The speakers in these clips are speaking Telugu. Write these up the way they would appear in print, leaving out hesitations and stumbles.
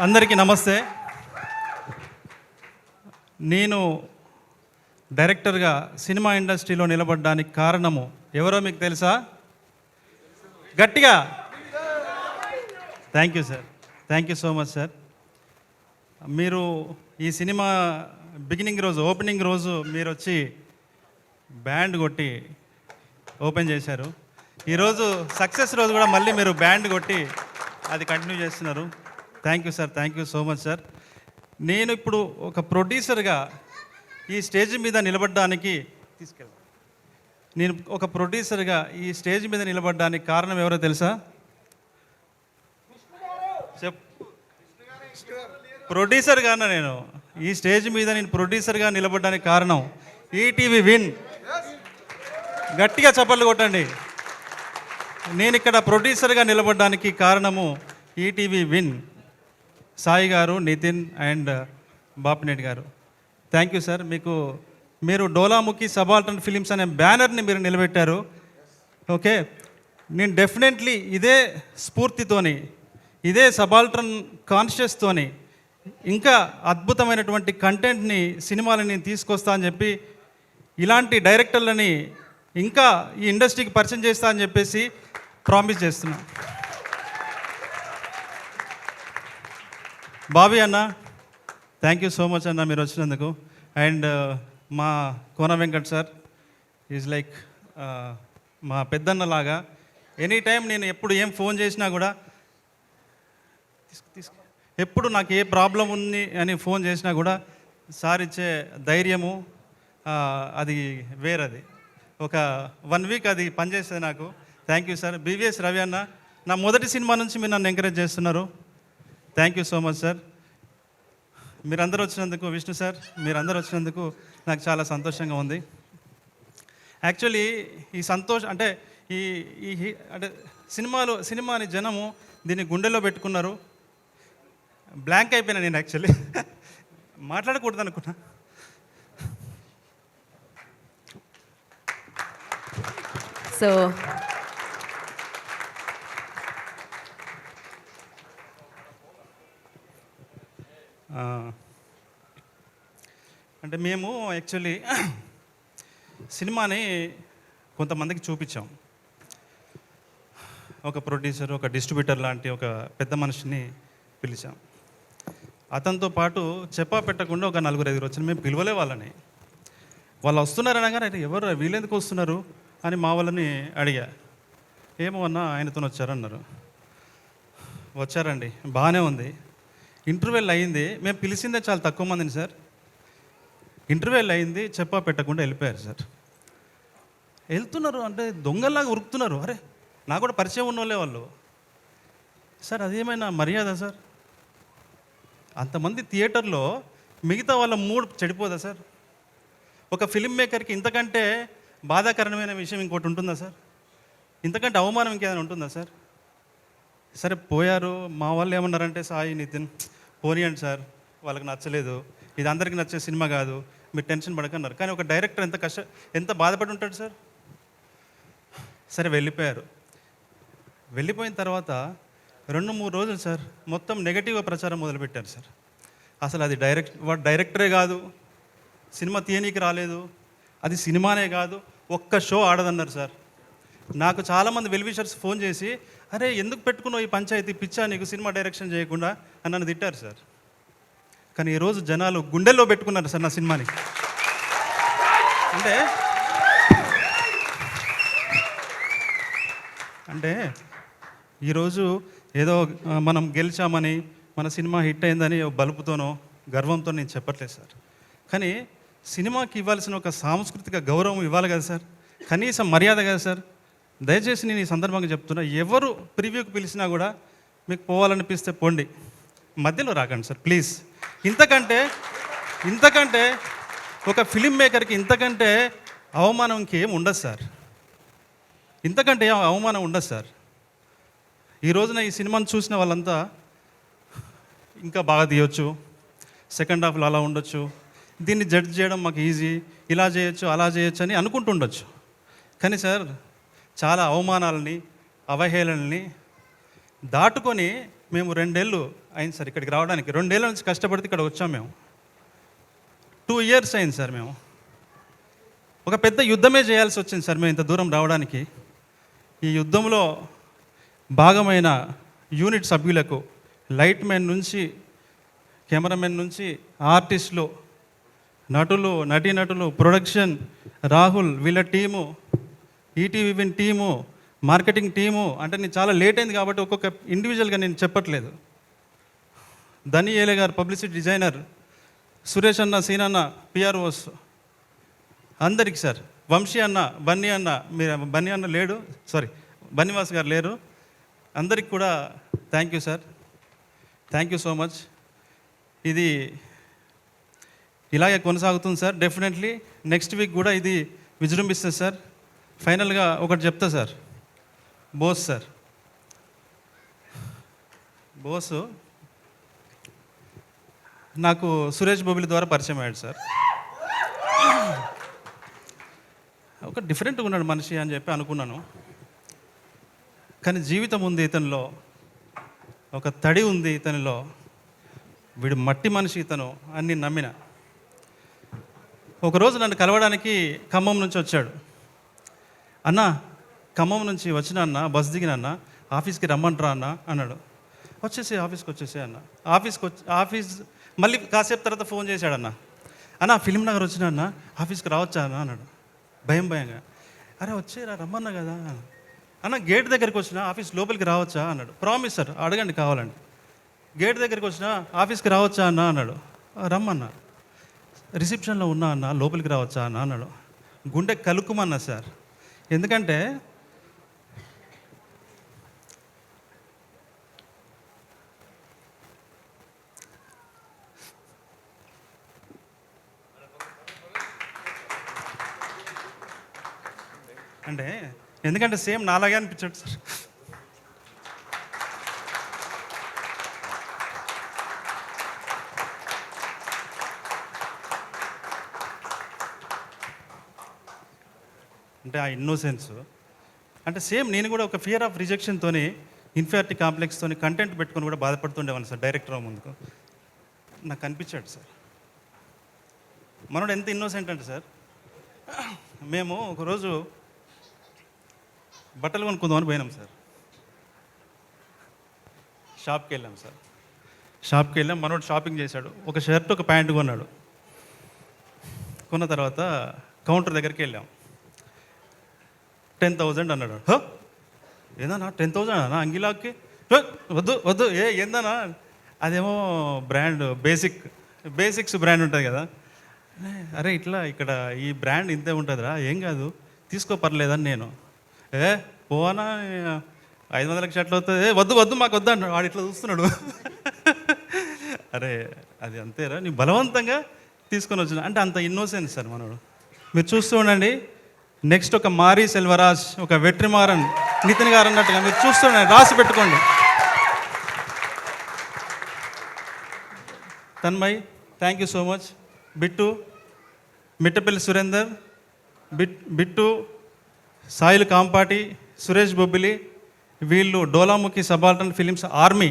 అందరికీ నమస్తే. నేను డైరెక్టర్గా సినిమా ఇండస్ట్రీలో నిలబడడానికి కారణము ఎవరో మీకు తెలుసా? గట్టిగా thank you sir, thank you so much sir. మీరు ఈ సినిమా బిగినింగ్ రోజు, ఓపెనింగ్ రోజు మీరు వచ్చి బ్యాండ్ కొట్టి ఓపెన్ చేశారు. ఈరోజు సక్సెస్ రోజు కూడా మళ్ళీ మీరు బ్యాండ్ కొట్టి అది కంటిన్యూ చేస్తున్నారు. Thank you sir, thank you so much sir. నేను ఇప్పుడు ఒక ప్రొడ్యూసర్గా ఈ స్టేజ్ మీద నిలబడడానికి నేను ఒక ప్రొడ్యూసర్గా ఈ స్టేజ్ మీద నిలబడడానికి కారణం ఎవరో తెలుసా? ప్రొడ్యూసర్గానా నేను ఈ స్టేజ్ మీద నేను ప్రొడ్యూసర్గా నిలబడడానికి కారణం ఈటీవీ విన్. గట్టిగా చప్పట్లు కొట్టండి. నేను ఇక్కడ ప్రొడ్యూసర్గా నిలబడడానికి కారణము ఈటీవీ విన్, సాయి గారు, నితిన్ అండ్ బాపినేట్ గారు. Thank you sir. మీరు డోలాముఖి సబాల్టర్న్ ఫిలిమ్స్ అనే బ్యానర్ని మీరు నిలబెట్టారు. ఓకే, నేను డెఫినెట్లీ ఇదే స్ఫూర్తితోని, ఇదే సబాల్టర్న్ కాన్షియస్తోని ఇంకా అద్భుతమైనటువంటి కంటెంట్ని, సినిమాలని నేను తీసుకొస్తా అని చెప్పి, ఇలాంటి డైరెక్టర్లని ఇంకా ఈ ఇండస్ట్రీకి పరిచయం చేస్తా అని చెప్పేసి ప్రామిస్ చేస్తున్నా. బాబీ అన్న, థ్యాంక్ యూ సో మచ్ అన్న మీరు వచ్చినందుకు. అండ్ మా Kona Venkat sir is like మా పెద్దన్నలాగా. ఎనీ టైం నేను ఎప్పుడు ఏం ఫోన్ చేసినా కూడా ఎప్పుడు నాకు ఏ ప్రాబ్లం ఉంది అని ఫోన్ చేసినా కూడా సార్ ఇచ్చే ధైర్యము అది వేరది. ఒక 1 వీక్ అది పనిచేస్తుంది నాకు. Thank you sir. BVS Ravi అన్న, నా మొదటి సినిమా నుంచి మీరు నన్ను ఎంకరేజ్ చేస్తున్నారు. Thank you so much sir. మీరందరూ వచ్చినందుకు, విష్ణు సార్ మీరందరూ వచ్చినందుకు నాకు చాలా సంతోషంగా ఉంది. యాక్చువల్లీ ఈ సంతోషం అంటే అంటే సినిమాని జనము దీన్ని గుండెలో పెట్టుకున్నారు. బ్లాంక్ అయిపోయినా నేను యాక్చువల్లీ మాట్లాడకూడదు అనుకున్నా. సో అంటే మేము యాక్చువల్లీ సినిమాని కొంతమందికి చూపించాం. ఒక ప్రొడ్యూసర్, ఒక డిస్ట్రిబ్యూటర్ లాంటి ఒక పెద్ద మనిషిని పిలిచాం. అతనితో పాటు చెప్పా పెట్టకుండా ఒక 4-5 వచ్చిన మేము పిలవలే వాళ్ళని. వాళ్ళు వస్తున్నారు అనగానే ఎవరు వీళ్ళెందుకు వస్తున్నారు అని మా వాళ్ళని అడిగా. ఏమో అన్న ఆయనతో వచ్చారన్నారు. వచ్చారండి, బాగానే ఉంది. ఇంటర్వ్యూల్ అయింది, మేము పిలిచిందే చాలా తక్కువ మందిని సార్. ఇంటర్వ్యూల్ అయింది, చెప్పా పెట్టకుండా వెళ్ళిపోయారు సార్. వెళ్తున్నారు అంటే దొంగల్లాగా ఉరుకుతున్నారు. అరే నాకు కూడా పరిచయం ఉన్న వాళ్ళే వాళ్ళు. సార్ అదేమైనా మర్యాద సార్? అంతమంది థియేటర్లో మిగతా వాళ్ళ మూడ్ చెడిపోదా సార్? ఒక ఫిల్మ్ మేకర్కి ఇంతకంటే బాధాకరమైన విషయం ఇంకోటి ఉంటుందా సార్? ఇంతకంటే అవమానం ఇంకేదైనా ఉంటుందా సార్? సరే పోయారు. మా వాళ్ళు ఏమన్నారంటే, సాయి, నితిన్ పోనీయండి సార్, వాళ్ళకి నచ్చలేదు, ఇది అందరికీ నచ్చే సినిమా కాదు, మీరు టెన్షన్ పడకన్నారు. కానీ ఒక డైరెక్టర్ ఎంత బాధపడి ఉంటాడు సార్? సరే వెళ్ళిపోయారు. వెళ్ళిపోయిన తర్వాత 2-3 రోజులు సార్ మొత్తం నెగటివ్గా ప్రచారం మొదలుపెట్టారు సార్. అసలు అది వాడు డైరెక్టరే కాదు, సినిమా తీయనీకి రాలేదు, అది సినిమానే కాదు, ఒక్క షో ఆడదన్నారు సార్. నాకు చాలామంది వెల్విషర్స్ ఫోన్ చేసి, అరే ఎందుకు పెట్టుకున్నావు ఈ పంచాయతీ, పిచ్చా నీకు సినిమా డైరెక్షన్ చేయకుండా అని నన్ను తిట్టారు సార్. కానీ ఈరోజు జనాలు గుండెల్లో పెట్టుకున్నారు సార్ నా సినిమాని. అంటే ఈరోజు ఏదో మనం గెలిచామని, మన సినిమా హిట్ అయిందని బలుపుతోనో గర్వంతో నేను చెప్పట్లేదు సార్. కానీ సినిమాకి ఇవ్వాల్సిన ఒక సాంస్కృతిక గౌరవం ఇవ్వాలి కదా సార్, కనీసం మర్యాద కదా సార్. దయచేసి నేను ఈ సందర్భంగా చెప్తున్నా, ఎవరు ప్రివ్యూకి పిలిచినా కూడా మీకు పోవాలనిపిస్తే పోండి, మధ్యలో రాకండి సార్ ప్లీజ్. ఇంతకంటే ఒక ఫిలిం మేకర్కి ఇంతకంటే అవమానం ఇంకేం ఉండదు సార్. ఇంతకంటే అవమానం ఉండదు సార్. ఈ రోజున ఈ సినిమాను చూసిన వాళ్ళంతా ఇంకా బాగా తీయొచ్చు, సెకండ్ హాఫ్లో అలా ఉండొచ్చు, దీన్ని జడ్జ్ చేయడం మాకు ఈజీ, ఇలా చేయొచ్చు అలా చేయొచ్చు అని అనుకుంటుండొచ్చు. కానీ సార్ చాలా అవమానాలని, అవహేళనని దాటుకొని మేము 2 ఏళ్ళు అయింది సార్ ఇక్కడికి రావడానికి. 2 ఏళ్ళ నుంచి కష్టపడితే ఇక్కడ వచ్చాం మేము. 2 ఇయర్స్ అయింది సార్ మేము. ఒక పెద్ద యుద్ధమే చేయాల్సి వచ్చింది సార్ మేము ఇంత దూరం రావడానికి. ఈ యుద్ధంలో భాగమైన యూనిట్ సభ్యులకు, లైట్ మెన్ నుంచి, కెమెరామెన్ నుంచి, ఆర్టిస్టులు, నటులు, నటీనటులు, ప్రొడక్షన్, రాహుల్, వీళ్ళ team, ETV win team, marketing team, అంటే నేను చాలా లేట్ అయింది కాబట్టి ఒక్కొక్క ఇండివిజువల్గా నేను చెప్పట్లేదు. ధని ఏలే గారు పబ్లిసిటీ డిజైనర్, సురేష్ అన్న, సీనన్న పిఆర్ఓస్, అందరికీ సార్, వంశీ అన్న, బన్నీ అన్న, మీరు బన్నీ అన్న లేడు, సారీ బన్నీవాస్ గారు లేరు, అందరికి కూడా thank you sir, thank you so much. ఇది ఇలాగే కొనసాగుతుంది సార్. డెఫినెట్లీ నెక్స్ట్ వీక్ కూడా ఇది విజృంభిస్తుంది సార్. ఫైనల్గా ఒకటి చెప్తా సార్, బోస్ సార్, బోసు నాకు సురేష్ బొబిలి ద్వారా పరిచయం అయ్యాడు సార్. ఒక డిఫరెంట్గా ఉన్నాడు మనిషి అని చెప్పి అనుకున్నాను, కానీ జీవితం ఉంది ఇతనిలో, ఒక తడి ఉంది ఇతనిలో, వీడు మట్టి మనిషి ఇతను అని నేను నమ్మిన. ఒకరోజు నన్ను కలవడానికి ఖమ్మం నుంచి వచ్చాడు. అన్న, ఖమ్మం నుంచి వచ్చిన అన్న, బస్ దిగిన అన్న, ఆఫీస్కి రమ్మంటారా అన్న అన్నాడు. ఆఫీస్కి వచ్చేసే అన్న. ఆఫీస్ మళ్ళీ కాసేపు తర్వాత ఫోన్ చేశాడన్న, అన్న ఫిలిం నగర్ వచ్చిన అన్న, ఆఫీస్కి రావచ్చా అన్న అన్నాడు భయంగా. అరే వచ్చేరా, రమ్మన్నా కదా అన్న. గేట్ దగ్గరికి వచ్చిన, ఆఫీస్ లోపలికి రావచ్చా అన్నాడు. ప్రామిస్ సార్, అడగండి కావాలండి. గేట్ దగ్గరికి వచ్చిన, ఆఫీస్కి రావచ్చా అన్న అన్నాడు. రమ్మన్నా. రిసెప్షన్లో ఉన్నా అన్న, లోపలికి రావచ్చా అన్న అన్నాడు. గుండె కలుక్కుమన్నా సార్. ఎందుకంటే ఎందుకంటే సేమ్ నాలాగే అనిపించాడు సార్. అంటే ఆ ఇన్నోసెన్స్, అంటే సేమ్ నేను కూడా ఒక ఫియర్ ఆఫ్ రిజెక్షన్తో, ఇన్ఫీరియారిటీ కాంప్లెక్స్తో కంటెంట్ పెట్టుకొని కూడా బాధపడుతుండేవాళ్ళు సార్. డైరెక్టర్ ముందుకు నాకు కనిపించాడు సార్. మనోడు ఎంత ఇన్నోసెంట్ అంటే సార్, మేము ఒకరోజు బట్టలు కొనుక్కుందామని పోయినాం సార్. షాప్కి వెళ్ళాం సార్. షాప్కి వెళ్ళాం, మనోడు షాపింగ్ చేశాడు. ఒక షర్ట్, ఒక ప్యాంట్ కొన్నాడు. కొన్న తర్వాత కౌంటర్ దగ్గరికి వెళ్ళాం. 10,000 అన్నాడు. ఏదన్నా 10,000 అన్నా అంగిలాకి? వద్దు ఏందన్నా, అదేమో బ్రాండ్ బేసిక్స్ బ్రాండ్ ఉంటుంది కదా. అరే ఇట్లా ఇక్కడ ఈ బ్రాండ్ ఇంతే ఉంటుందిరా, ఏం కాదు తీసుకో పర్లేదని నేను. పోనా 500 షర్ట్లు అవుతుంది, వద్దు మాకు వద్దు అన్నాడు. వాడు ఇట్లా చూస్తున్నాడు. అరే అది అంతేరా, నీ బలవంతంగా తీసుకొని వచ్చిన అంటే అంత ఇన్నోసెన్స్ సార్ మనోడు. మీరు చూస్తూ ఉండండి. నెక్స్ట్ ఒక మారీ సెల్వరాజ్, ఒక వెట్రిమారన్ నితిన్ గారు అన్నట్టుగా మీరు చూస్తూ ఉండండి, రాసి పెట్టుకోండి. Tanmay, thank you so much. Bittu, Mittapalli Surender, Bittu, Sail Kampati, Suresh Bobbili, వీళ్ళు డోలాముఖి సబాల్టన్ ఫిలిమ్స్ ఆర్మీ.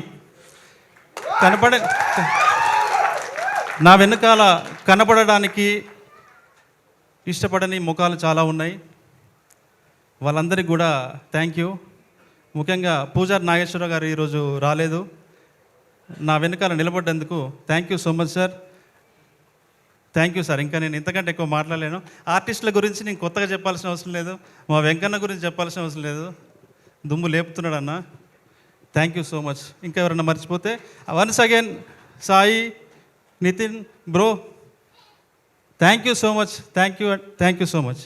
నా వెనకాల కనపడడానికి ఇష్టపడని ముఖాలు చాలా ఉన్నాయి. వాళ్ళందరికీ కూడా థ్యాంక్ యూ. ముఖ్యంగా పూజారి నాగేశ్వరరావు గారు ఈరోజు రాలేదు, నా వెనకాల నిలబడ్డందుకు thank you so much sir. Thank you sir. ఇంకా నేను ఇంతకంటే ఎక్కువ మాట్లాడలేను. ఆర్టిస్టుల గురించి నేను కొత్తగా చెప్పాల్సిన అవసరం లేదు, మా వెంకన్న గురించి చెప్పాల్సిన అవసరం లేదు. దుమ్ము లేపుతున్నాడు అన్న. Thank you so much. ఇంకా ఎవరన్నా మర్చిపోతే once again Sai, Nitin bro, thank you so much. Thank you so much.